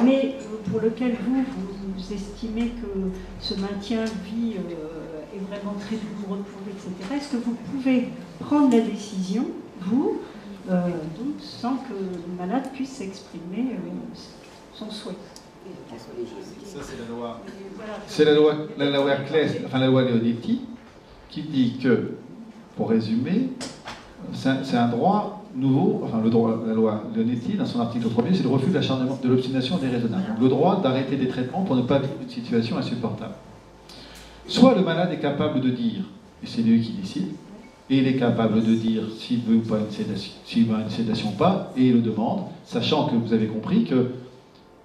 mais pour lequel vous estimez que ce maintien vie est vraiment très douloureux pour lui, etc. Est-ce que vous pouvez prendre la décision, vous, donc, sans que le malade puisse exprimer son souhait? Ça, c'est la loi. C'est la loi Claes, enfin la loi Leonetti, qui dit que, pour résumer, c'est un droit nouveau, enfin la loi Leonetti, dans son article 1er, c'est le refus de l'acharnement, de l'obstination déraisonnable. Donc, le droit d'arrêter des traitements pour ne pas vivre une situation insupportable. Soit le malade est capable de dire, et c'est lui qui décide, et il est capable de dire s'il veut ou pas une sédation, s'il veut une sédation ou pas, et il le demande, sachant que vous avez compris que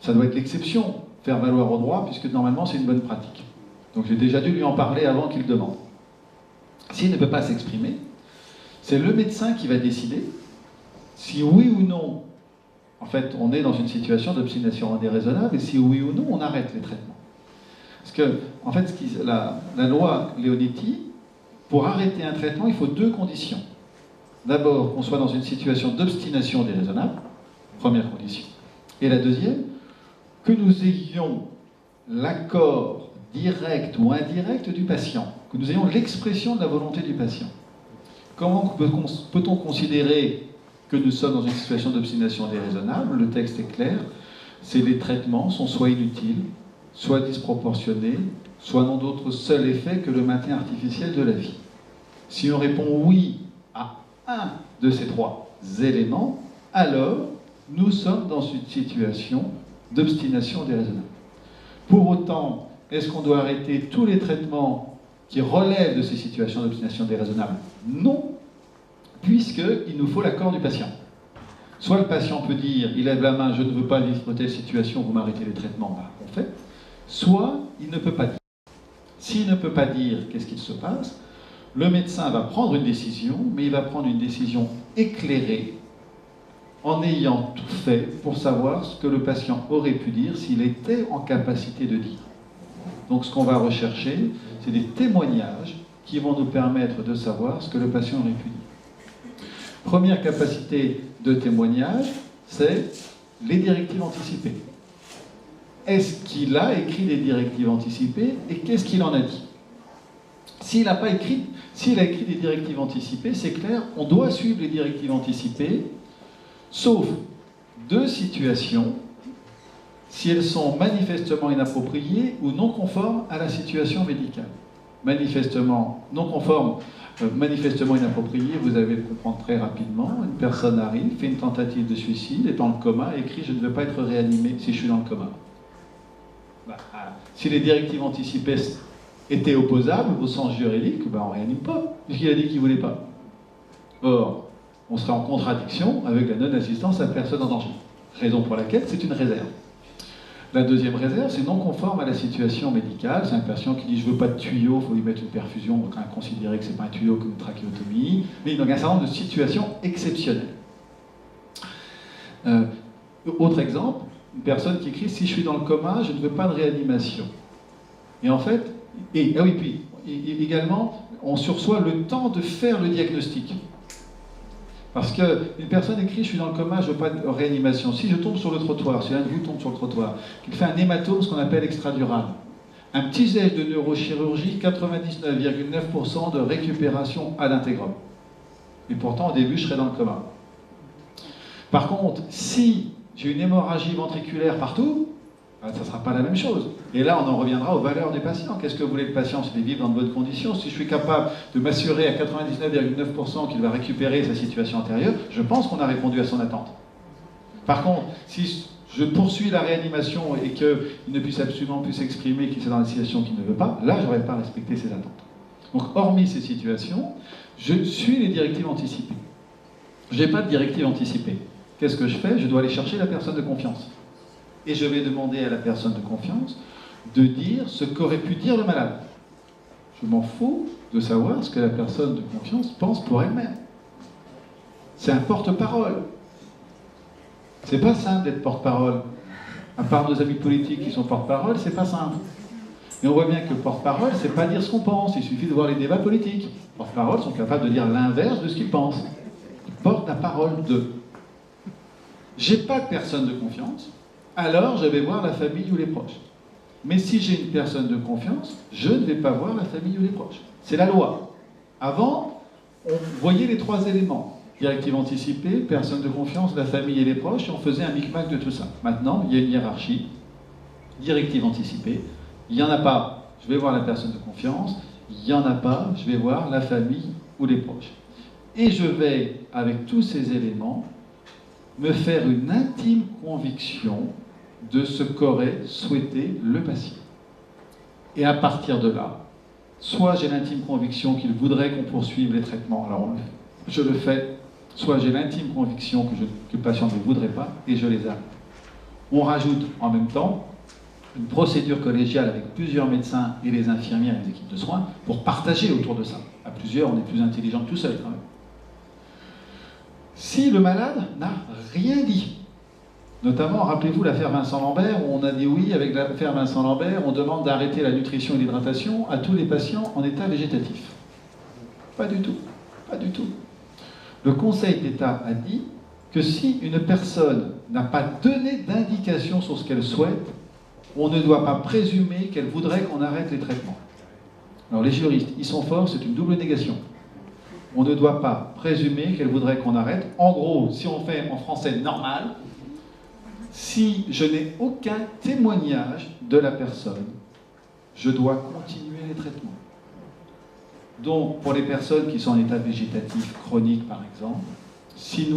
ça doit être l'exception, faire valoir au droit, puisque normalement c'est une bonne pratique. Donc j'ai déjà dû lui en parler avant qu'il demande. S'il ne peut pas s'exprimer, c'est le médecin qui va décider si oui ou non, en fait, on est dans une situation d'obstination déraisonnable, et si oui ou non, on arrête les traitements. Parce que, en fait, la loi Leonetti, pour arrêter un traitement, il faut deux conditions. D'abord, qu'on soit dans une situation d'obstination déraisonnable, première condition. Et la deuxième, que nous ayons l'accord direct ou indirect du patient, que nous ayons l'expression de la volonté du patient. Comment peut-on considérer que nous sommes dans une situation d'obstination déraisonnable? Le texte est clair, c'est les traitements sont soit inutiles, soit disproportionnés, soit n'ont d'autre seul effet que le maintien artificiel de la vie. Si on répond oui à un de ces trois éléments, alors nous sommes dans une situation d'obstination déraisonnable. Pour autant, est-ce qu'on doit arrêter tous les traitements qui relèvent de ces situations d'obstination déraisonnable? Non, puisqu'il nous faut l'accord du patient. Soit le patient peut dire, il lève la main, je ne veux pas vivre telle situation, vous m'arrêtez les traitements, bah, on fait. Soit il ne peut pas dire. S'il ne peut pas dire, qu'est-ce qu'il se passe? Le médecin va prendre une décision, mais il va prendre une décision éclairée, en ayant tout fait pour savoir ce que le patient aurait pu dire s'il était en capacité de dire. Donc ce qu'on va rechercher, c'est des témoignages qui vont nous permettre de savoir ce que le patient aurait pu dire. Première capacité de témoignage, c'est les directives anticipées. Est-ce qu'il a écrit des directives anticipées et qu'est-ce qu'il en a dit? S'il a écrit des directives anticipées, c'est clair, on doit suivre les directives anticipées, sauf deux situations, si elles sont manifestement inappropriées ou non conformes à la situation médicale. Manifestement non conforme, manifestement inapproprié, vous allez le comprendre très rapidement. Une personne arrive, fait une tentative de suicide, est dans le coma, écrit « Je ne veux pas être réanimé si je suis dans le coma ». Si les directives anticipées étaient opposables au sens juridique, on ne réanime pas, puisqu'il a dit qu'il ne voulait pas. Or, on serait en contradiction avec la non-assistance à personne en danger. Raison pour laquelle c'est une réserve. La deuxième réserve, c'est non conforme à la situation médicale. C'est un patient qui dit « je ne veux pas de tuyau, il faut lui mettre une perfusion », on va quand même considérer que ce n'est pas un tuyau comme une trachéotomie. Mais donc un certain nombre de situations exceptionnelles. Autre exemple, une personne qui écrit « si je suis dans le coma, je ne veux pas de réanimation ». Et en fait, puis également, on sursoit le temps de faire le diagnostic. Parce qu'une personne écrit « je suis dans le coma, je ne veux pas de réanimation ». Si je tombe sur le trottoir, si l'un de vous tombe sur le trottoir, qu'il fait un hématome, ce qu'on appelle extradural, un petit geste de neurochirurgie, 99,9% de récupération à l'intégrum. Et pourtant, au début, je serais dans le coma. Par contre, si j'ai une hémorragie ventriculaire partout, ça ne sera pas la même chose. Et là, on en reviendra aux valeurs des patients. Qu'est-ce que voulait le patient? C'est de vivre dans de bonnes conditions. Si je suis capable de m'assurer à 99,9% qu'il va récupérer sa situation antérieure, je pense qu'on a répondu à son attente. Par contre, si je poursuis la réanimation et qu'il ne puisse absolument plus s'exprimer, qu'il est dans une situation qu'il ne veut pas, là, je n'aurais pas respecté ses attentes. Donc, hormis ces situations, je suis les directives anticipées. Je n'ai pas de directive anticipée. Qu'est-ce que je fais? Je dois aller chercher la personne de confiance. Et je vais demander à la personne de confiance de dire ce qu'aurait pu dire le malade. Je m'en fous de savoir ce que la personne de confiance pense pour elle-même. C'est un porte-parole. C'est pas simple d'être porte-parole. À part nos amis politiques qui sont porte-parole, c'est pas simple. Mais on voit bien que porte-parole, c'est pas dire ce qu'on pense. Il suffit de voir les débats politiques. Porte-parole sont capables de dire l'inverse de ce qu'ils pensent. Ils portent la parole d'eux. J'ai pas de personne de confiance. alors je vais voir la famille ou les proches. Mais si j'ai une personne de confiance, je ne vais pas voir la famille ou les proches. C'est la loi. Avant, on voyait les 3 éléments. Directive anticipée, personne de confiance, la famille et les proches, et on faisait un micmac de tout ça. Maintenant, il y a une hiérarchie. Directive anticipée. Il n'y en a pas, je vais voir la personne de confiance. Il n'y en a pas, je vais voir la famille ou les proches. Et je vais, avec tous ces éléments, me faire une intime conviction de ce qu'aurait souhaité le patient. Et à partir de là, soit j'ai l'intime conviction qu'il voudrait qu'on poursuive les traitements, alors je le fais, soit j'ai l'intime conviction que le patient ne voudrait pas, et je les arrête. On rajoute en même temps une procédure collégiale avec plusieurs médecins et les infirmières et les équipes de soins pour partager autour de ça. À plusieurs, on est plus intelligent que tout seul quand même. Si le malade n'a rien dit, notamment, rappelez-vous l'affaire Vincent Lambert, où on a dit oui, avec l'affaire Vincent Lambert, on demande d'arrêter la nutrition et l'hydratation à tous les patients en état végétatif. Pas du tout, pas du tout. Le Conseil d'État a dit que si une personne n'a pas donné d'indication sur ce qu'elle souhaite, on ne doit pas présumer qu'elle voudrait qu'on arrête les traitements. Alors les juristes, ils sont forts, c'est une double négation. On ne doit pas présumer qu'elle voudrait qu'on arrête. En gros, si on fait en français normal, si je n'ai aucun témoignage de la personne, je dois continuer les traitements. Donc, pour les personnes qui sont en état végétatif chronique, par exemple, si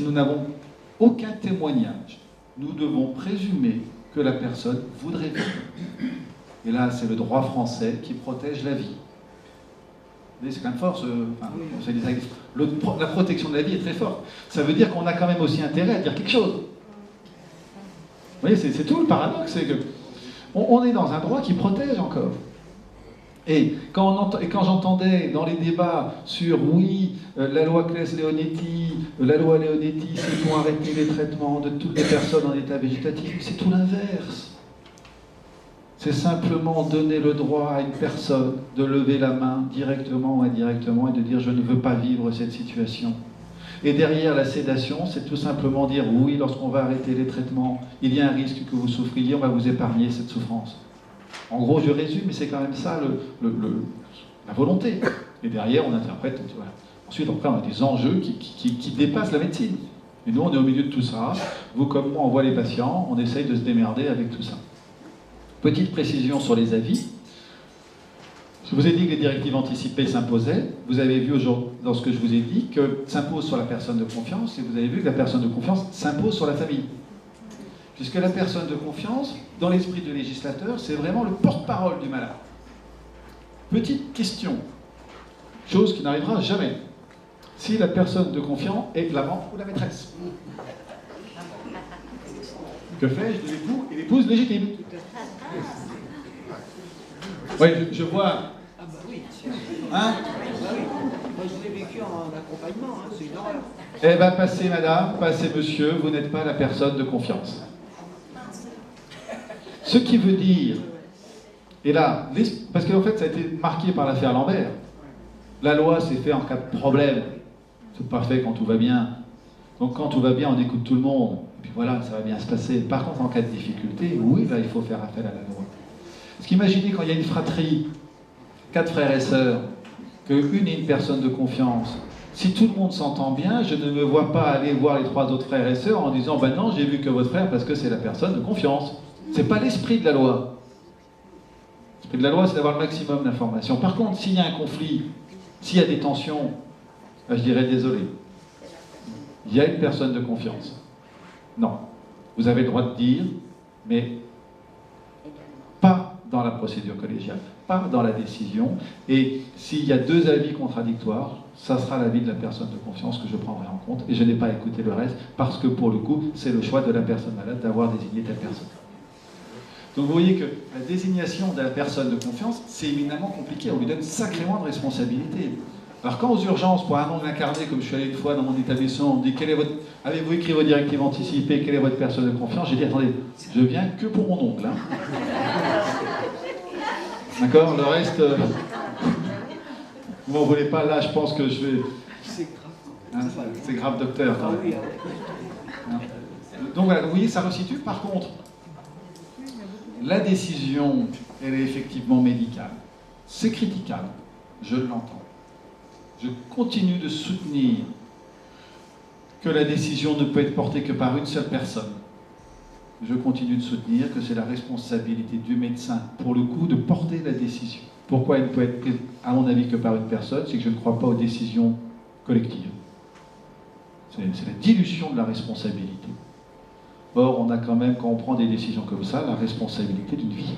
nous n'avons aucun témoignage, nous devons présumer que la personne voudrait vivre. Et là, c'est le droit français qui protège la vie. C'est quand même fort, la protection de la vie est très forte. Ça veut dire qu'on a quand même aussi intérêt à dire quelque chose. Vous voyez, c'est tout le paradoxe, c'est que on est dans un droit qui protège encore. Et quand j'entendais dans les débats sur, oui, la loi Claes-Leonetti, la loi Leonetti, c'est pour arrêter les traitements de toutes les personnes en état végétatif, c'est tout l'inverse. C'est simplement donner le droit à une personne de lever la main directement ou indirectement et de dire « je ne veux pas vivre cette situation ». Et derrière la sédation, c'est tout simplement dire « oui, lorsqu'on va arrêter les traitements, il y a un risque que vous souffriez, on va vous épargner cette souffrance ». En gros, je résume, mais c'est quand même ça la volonté. Et derrière, on interprète. Voilà. Ensuite, après, on a des enjeux qui dépassent la médecine. Et nous, on est au milieu de tout ça. Vous, comme moi, on voit les patients, on essaye de se démerder avec tout ça. Petite précision sur les avis. Je vous ai dit que les directives anticipées s'imposaient. Vous avez vu aujourd'hui, dans ce que je vous ai dit, que s'impose sur la personne de confiance, et vous avez vu que la personne de confiance s'impose sur la famille. Puisque la personne de confiance, dans l'esprit du législateur, c'est vraiment le porte-parole du malade. Petite question, chose qui n'arrivera jamais. Si la personne de confiance est l'amant ou la maîtresse. Que fais-je de l'époux et l'épouse légitime? Oui, je vois. Ah bah oui. Hein? Bah oui. Moi je l'ai vécu en accompagnement, hein, c'est une horreur. Eh bien, passez madame, passez monsieur, vous n'êtes pas la personne de confiance. Ce qui veut dire, et là, parce qu'en fait ça a été marqué par l'affaire Lambert, la loi c'est fait en cas de problème, c'est pas fait quand tout va bien. Donc quand tout va bien, on écoute tout le monde, et puis voilà, ça va bien se passer. Par contre, en cas de difficulté, oui, là il faut faire appel à la loi. Parce qu'imaginez quand il y a une fratrie, 4 frères et sœurs, qu'une est une personne de confiance, si tout le monde s'entend bien, je ne me vois pas aller voir les 3 autres frères et sœurs en disant « ben non, j'ai vu que votre frère parce que c'est la personne de confiance ». C'est pas l'esprit de la loi. L'esprit de la loi, c'est d'avoir le maximum d'informations. Par contre, s'il y a un conflit, s'il y a des tensions, je dirais désolé. Il y a une personne de confiance. Non. Vous avez le droit de dire, mais pas dans la procédure collégiale, pas dans la décision. Et s'il y a 2 avis contradictoires, ça sera l'avis de la personne de confiance que je prendrai en compte. Et je n'ai pas écouté le reste, parce que pour le coup, c'est le choix de la personne malade d'avoir désigné telle personne. Donc vous voyez que la désignation de la personne de confiance, c'est éminemment compliqué, on lui donne sacrément de responsabilités. Alors quand aux urgences, pour un ongle incarné, comme je suis allé une fois dans mon établissement, on me dit avez-vous écrit vos directives anticipées, quelle est votre personne de confiance? J'ai dit attendez, je viens que pour mon ongle. Hein. D'accord? Le reste, vous m'en voulez pas, là je pense que je vais... C'est grave. Hein, c'est grave docteur. Ah oui, hein. Donc voilà, vous voyez, ça resitue. Par contre, la décision, elle est effectivement médicale. C'est critiquable, je l'entends. Je continue de soutenir que la décision ne peut être portée que par une seule personne. Je continue de soutenir que c'est la responsabilité du médecin, pour le coup, de porter la décision. Pourquoi elle ne peut être prise, à mon avis, que par une personne? C'est que je ne crois pas aux décisions collectives. C'est la dilution de la responsabilité. Or, on a quand même, quand on prend des décisions comme ça, la responsabilité d'une vie.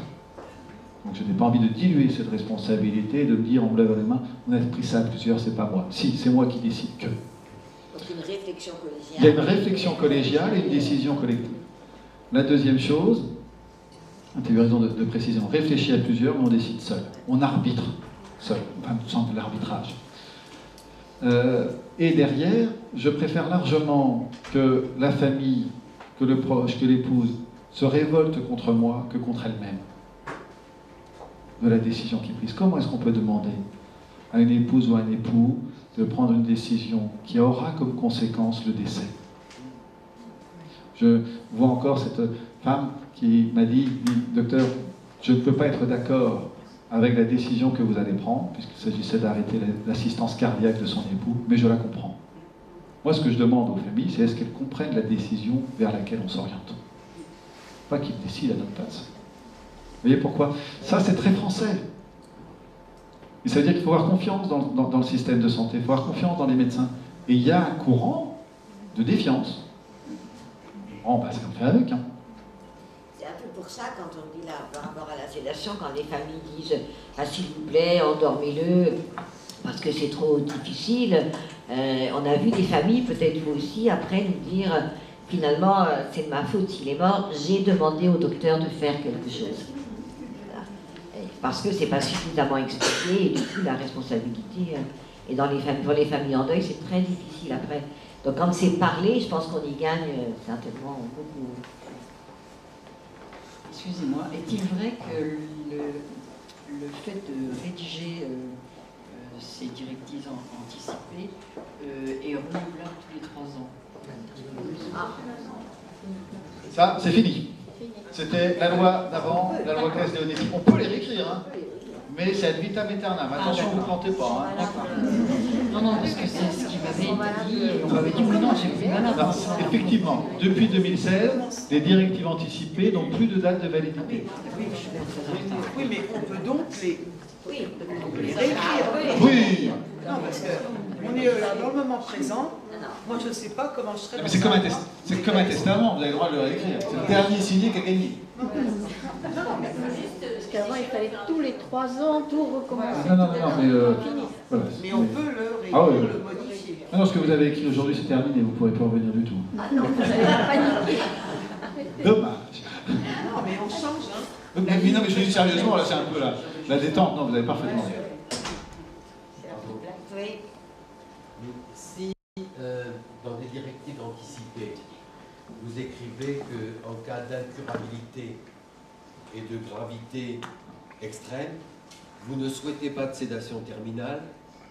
Donc je n'ai pas envie de diluer cette responsabilité et de me dire, on me lève les mains, on a pris ça à plusieurs, c'est pas moi. Si, c'est moi qui décide que. Donc une réflexion collégiale. Il y a une réflexion collégiale et une décision collective. La deuxième chose, tu as eu raison de préciser, on réfléchit à plusieurs, mais on décide seul. On arbitre seul, enfin, sans de l'arbitrage. Et derrière, je préfère largement que la famille, que le proche, que l'épouse se révolte contre moi que contre elle-même de la décision qui est prise. Comment est-ce qu'on peut demander à une épouse ou à un époux de prendre une décision qui aura comme conséquence le décès? Je vois encore cette femme qui m'a dit, docteur, je ne peux pas être d'accord avec la décision que vous allez prendre, puisqu'il s'agissait d'arrêter l'assistance cardiaque de son époux, mais je la comprends. Moi, ce que je demande aux familles, c'est est-ce qu'elles comprennent la décision vers laquelle on s'oriente. Pas qu'ils décident à notre place. Vous voyez pourquoi? Ça, c'est très français. Et ça veut dire qu'il faut avoir confiance dans le système de santé, il faut avoir confiance dans les médecins. Et il y a un courant de défiance. Bon, bah, c'est qu'on fait avec. Hein. C'est un peu pour ça, quand on dit là, par rapport à la sédation, quand les familles disent ah, s'il vous plaît, endormez-le, parce que c'est trop difficile. On a vu des familles, peut-être vous aussi, après nous dire finalement, c'est de ma faute s'il est mort, j'ai demandé au docteur de faire quelque chose. Voilà. Parce que c'est pas suffisamment expliqué, et du coup, la responsabilité, et dans les familles, pour les familles en deuil, c'est très difficile après. Donc quand c'est parlé, je pense qu'on y gagne certainement beaucoup. Excusez-moi, est-il vrai que le fait de rédiger ces directives anticipées est renouvelable tous les 3 ans? Ça, c'est fini. C'était la loi d'avant, la loi Claes-Leonetti. On peut les réécrire, hein, mais c'est ad vitam aeternam. Attention, vous ne plantez pas. Hein. Non, parce que c'est ce qu'il m'avait dit, et on m'avait dit oui, non, j'ai pris mal à voir ça. Effectivement, depuis 2016, les directives anticipées n'ont plus de date de validité. Oui, mais on peut donc les réécrire. Oui. Non, parce qu'on est là dans le moment présent. Moi, je ne sais pas comment je serais. Mais c'est comme un testament, vous avez le droit de le réécrire. C'est le dernier signé qui a gagné. Parce qu'avant, il fallait tous les 3 ans tout recommencer. Non, mais voilà. Mais on peut le réécrire, le modifier. Non, ce que vous avez écrit aujourd'hui, c'est terminé, vous ne pourrez pas revenir du tout. Ah non, vous n'allez pas paniquer. Dommage. Non, mais on change, hein. Mais non, mais je dis sérieusement, là, c'est un peu la détente. Non, vous avez parfaitement raison. Oui. Si dans des directives anticipées, vous écrivez qu'en cas d'incurabilité et de gravité extrême, vous ne souhaitez pas de sédation terminale,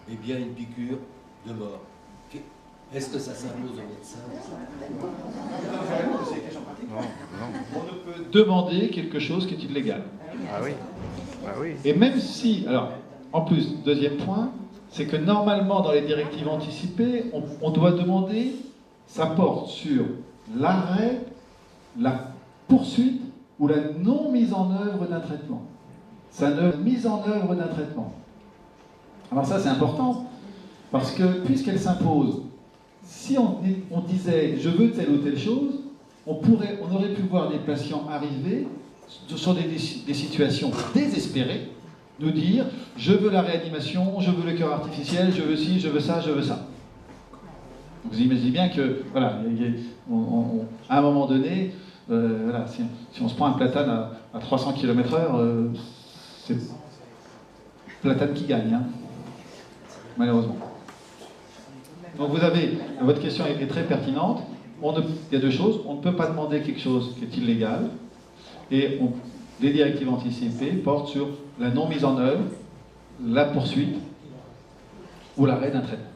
mais bien une piqûre de mort. Est-ce que ça s'impose au médecin? On ne peut demander quelque chose qui est illégal. Ah oui. Ah oui. Et même si, alors, en plus, deuxième point, c'est que normalement, dans les directives anticipées, on doit demander, ça porte sur l'arrêt, la poursuite ou la non-mise en œuvre d'un traitement. Ça ne mise en œuvre d'un traitement. Alors ça, c'est important, parce que puisqu'elle s'impose, si on disait « je veux telle ou telle chose », on aurait pu voir des patients arriver sur des situations désespérées, nous dire « je veux la réanimation, je veux le cœur artificiel, je veux ci, je veux ça, je veux ça ». Vous imaginez bien que, voilà, à un moment donné, voilà, si on se prend un platane à 300 km/h, c'est platane qui gagne, hein, malheureusement. Donc votre question est très pertinente. Il y a deux choses. On ne peut pas demander quelque chose qui est illégal. Et les directives anticipées portent sur la non-mise en œuvre, la poursuite ou l'arrêt d'un traitement.